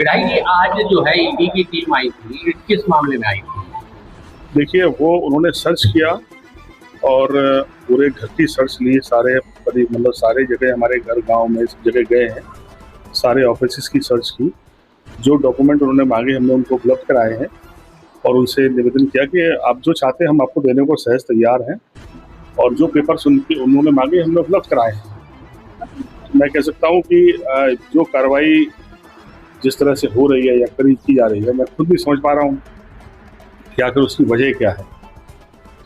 विधायक जी, आज जो है ईडी की टीम आई थी, किस मामले में आई थी? देखिए, वो उन्होंने सर्च किया और पूरे घर की सर्च ली। सारे मतलब सारे जगह, हमारे घर गांव में सब जगह गए हैं, सारे ऑफिस की सर्च की। जो डॉक्यूमेंट उन्होंने मांगे हमने उनको उपलब्ध कराए हैं और उनसे निवेदन किया कि आप जो चाहते हैं हम आपको देने को सहज तैयार हैं, और जो पेपर्स उन्होंने मांगे हमने उपलब्ध कराए हैं। मैं कह सकता हूँ कि जो कार्रवाई जिस तरह से हो रही है या की जा रही है, मैं खुद भी समझ पा रहा हूँ कि आखिर उसकी वजह क्या है,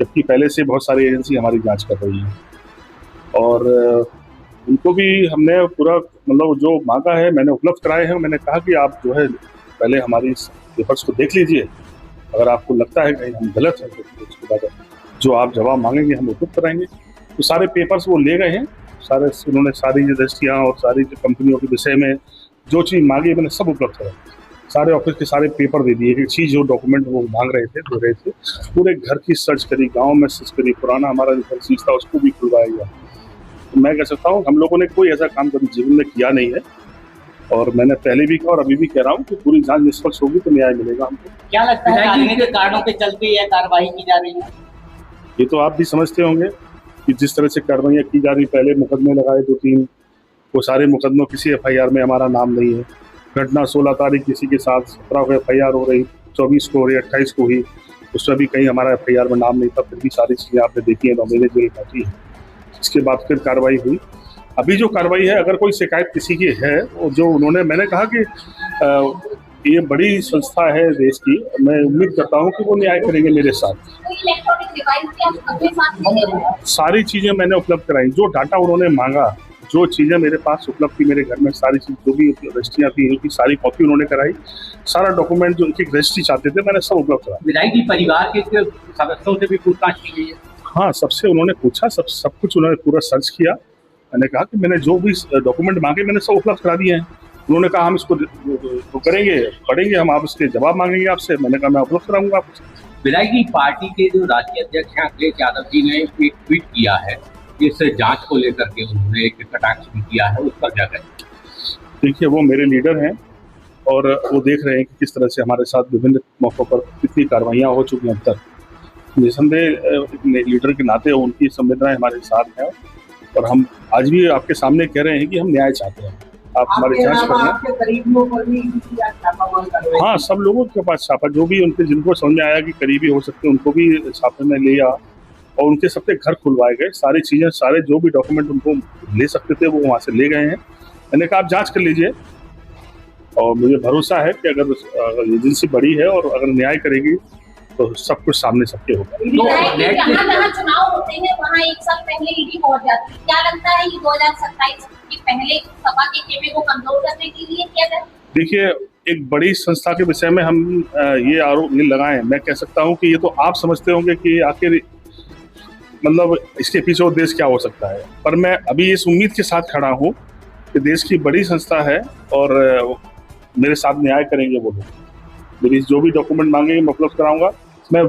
जबकि पहले से बहुत सारी एजेंसी हमारी जांच कर रही है। और उनको भी हमने पूरा मतलब जो मांगा है मैंने उपलब्ध कराए हैं। मैंने कहा कि आप जो है पहले हमारी पेपर्स को देख लीजिए, अगर आपको लगता है कहीं हम गलत हैं तो उसके बाद जो आप जवाब मांगेंगे हम उपलब्ध कराएंगे। तो सारे पेपर्स वो ले गए हैं, सारे उन्होंने सारी जो रजिस्ट्रियाँ और सारी जो कंपनियों के विषय में जो चीज़ मांगी मैंने सब उपलब्ध कराई। सारे ऑफिस के सारे पेपर दे दिए, एक चीज़ जो डॉक्यूमेंट वो मांग रहे थे दे रहे थे। पूरे घर की सर्च करी, गांव में सर्च करी, पुराना हमारा जो घर चीज था उसको भी खुलवाया गया। तो मैं कह सकता हूँ हम लोगों ने कोई ऐसा काम कभी जीवन में किया नहीं है, और मैंने पहले भी कहा और अभी भी कह रहा हूँ कि पूरी जांच निष्पक्ष होगी तो न्याय मिलेगा हमको। क्या लगता है राजनीतिक कारणों के चलते यह कार्रवाई की जा रही है? ये तो आप भी समझते होंगे कि जिस तरह से कार्रवाइयाँ की जा रही, पहले मुकदमे लगाए 2-3, वो सारे मुकदमों किसी FIR में हमारा नाम नहीं है। घटना 16 तारीख किसी के साथ, 17 को FIR हो रही, 24 को हो रही, 28 को हुई, उसमें भी कहीं हमारा FIR में नाम नहीं था, फिर भी सारी चीज़ें आपने देखी है, 9 महीने जेल काटी है। इसके बाद फिर कार्रवाई हुई। अभी जो कार्रवाई है, अगर कोई शिकायत किसी की है, जो उन्होंने, मैंने कहा कि ये बड़ी संस्था है देश की, मैं उम्मीद करता हूँ कि वो न्याय करेंगे मेरे साथ। सारी चीज़ें मैंने उपलब्ध कराई, जो डाटा उन्होंने मांगा, जो चीज़ें मेरे पास उपलब्ध थी मेरे घर में, सारी चीज़ जो भी रजिस्ट्रियाँ थी उनकी सारी कॉपी उन्होंने कराई। सारा डॉक्यूमेंट जो एक रजिस्ट्री चाहते थे मैंने सब उपलब्ध कराया। विधायक जी, परिवार के सदस्यों से भी पूछताछ की गई है? हाँ, सबसे उन्होंने पूछा, सब कुछ उन्होंने पूरा सर्च किया। मैंने कहा कि मैंने जो भी डॉक्यूमेंट मांगे मैंने सब उपलब्ध करा दिए हैं। उन्होंने कहा हम इसको करेंगे, पढ़ेंगे हम, आप इसके जवाब मांगेंगे आपसे। मैंने कहा मैं उपलब्ध कराऊंगा आपको। विधायक जी, पार्टी के जो राष्ट्रीय अध्यक्ष हैं अखिलेश यादव जी ने एक ट्वीट किया है, इस जांच को लेकर के उन्होंने एक कटाक्ष भी किया है, उस पर क्या कहें? देखिए, वो मेरे लीडर हैं और वो देख रहे हैं कि किस तरह से हमारे साथ विभिन्न मौक़ों पर कितनी कार्रवाइयाँ हो चुकी हैं अब तक। निसंदेह लीडर के नाते उनकी संवेदनाएं हमारे साथ हैं, और हम आज भी आपके सामने कह रहे हैं कि हम न्याय चाहते हैं। आप हमारी जांच करें। हाँ, सब लोगों के पास छापा, जो भी उनके जिनको समझ में आया कि करीबी हो सकते उनको भी छापे में लिया, और उनके सबके घर खुलवाए गए। सारी चीज़ें, सारे जो भी डॉक्यूमेंट उनको ले सकते थे वो वहाँ से ले गए हैं। मैंने कहा आप जांच कर लीजिए, और मुझे भरोसा है कि अगर एजेंसी बड़ी है और अगर न्याय करेगी तो सब कुछ सामने सबके होगा। जहाँ चुनाव होते हैं वहाँ एक साल पहले ईडी पहुंच जाती है। क्या लगता है ये 2027 के पहले सपा के खेमे को कमजोर करने के लिए क्या करें? देखिए, एक बड़ी संस्था के विषय में हम ये आरोप नहीं लगाएं। मैं कह सकता हूं कि ये तो आप समझते होंगे कि आखिर मतलब इसके पीछे उद्देश्य क्या हो सकता है, पर मैं अभी इस उम्मीद के साथ खड़ा हूं कि देश की बड़ी संस्था है और मेरे साथ न्याय करेंगे वो लोग। मेरी जो भी डॉक्यूमेंट मांगेंगे मैं उपलब्ध कराऊंगा। मैं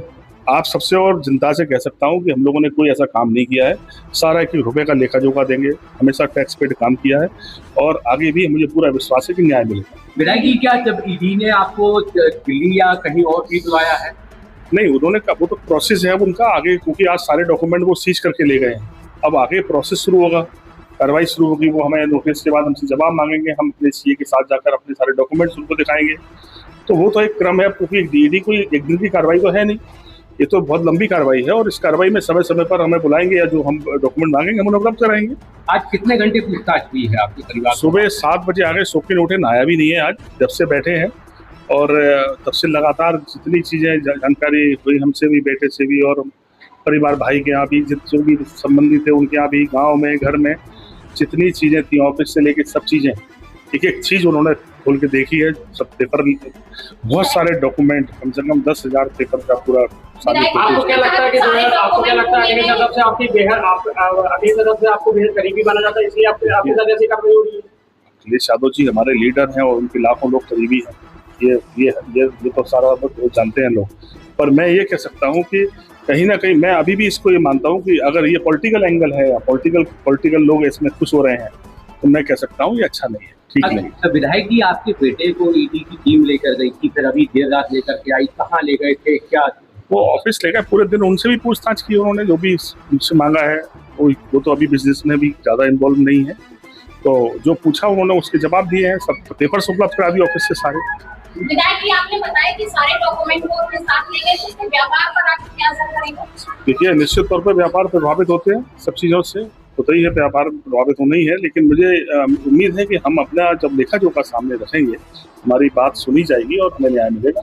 आप सबसे और जनता से कह सकता हूं कि हम लोगों ने कोई ऐसा काम नहीं किया है। सारा 1 रुपए का लेखा जोखा देंगे, हमेशा टैक्स पेड काम किया है, और आगे भी मुझे पूरा विश्वास है कि न्याय मिलेगा। विधायक जी, क्या जब ईडी ने आपको दिल्ली या कहीं और भी बुलाया है? नहीं, उन्होंने कहा वो तो प्रोसेस है अब उनका आगे, क्योंकि आज सारे डॉक्यूमेंट वो सीज करके ले गए हैं। अब आगे प्रोसेस शुरू होगा, कार्रवाई शुरू होगी। वो हमें नोटिस के बाद हमसे जवाब मांगेंगे, हम अपने CA के साथ जाकर अपने सारे डॉक्यूमेंट्स उनको दिखाएंगे। तो वो तो एक क्रम है, क्योंकि ईडी कोई एक दिन की कार्रवाई तो है नहीं, ये तो बहुत लंबी कार्रवाई है, और इस कार्रवाई में समय समय पर हमें बुलाएंगे या जो हम डॉक्यूमेंट मांगेंगे हम उन्हें उपलब्ध कराएंगे। आज कितने घंटे पूछताछ हुई है आपके परिवार? सुबह 7 बजे आ गए, सो के उठे, नहाया भी नहीं है आज जब से बैठे हैं, और तब से लगातार जितनी चीज़ें जानकारी हुई हमसे भी, बेटे से भी, और परिवार भाई के यहाँ भी, जो भी संबंधी थे उनके यहाँ भी, गाँव में, घर में जितनी चीज़ें थी, ऑफिस से लेके सब चीज़ें, एक एक चीज़ उन्होंने खोल के देखी है। सब पेपर, बहुत सारे डॉक्यूमेंट, कम से कम 10,000 पेपर का पूरा। आपको क्या लगता है कि अखिलेश यादव से आपको बेहद करीबी माना जाता है, इसलिए आपके साथ ऐसी कार्रवाई हो रही है? अखिलेश यादव जी हमारे लीडर हैं और उनके लाखों लोग करीबी हैं, ये तो सारा जानते हैं लोग। पर मैं ये कह सकता हूँ कि कहीं ना कहीं मैं अभी भी इसको ये मानता हूँ कि अगर ये पॉलिटिकल एंगल है या पॉलिटिकल लोग इसमें खुश हो रहे हैं, तो मैं कह सकता हूँ ये अच्छा नहीं है। ठीक नहीं। तो विधायक जी आपके बेटे को ईडी की टीम लेकर गई थी, फिर अभी देर रात लेकर के आई, कहाँ ले गए थे, क्या? वो ऑफिस ले गए, पूरे दिन उनसे भी पूछताछ की उन्होंने, जो भी उनसे मांगा है वो तो अभी बिजनेस में भी ज़्यादा इन्वॉल्व नहीं है, तो जो पूछा उन्होंने उसके जवाब दिए हैं, सब पेपर्स उपलब्ध करा दिए ऑफिस से सारे। विधायक जी आपने बताया कि सारे डॉक्यूमेंट वो अपने साथ ले गए, तो इससे व्यापार पर आप क्या असर करेगा? देखिए, निश्चित तौर पर व्यापार प्रभावित होते हैं, सब चीज़ों से होता ही है, व्यापार प्रभावित होना ही है, लेकिन मुझे उम्मीद है कि हम अपना जब लेखा जोखा सामने रखेंगे, हमारी बात सुनी जाएगी और हमें न्याय मिलेगा।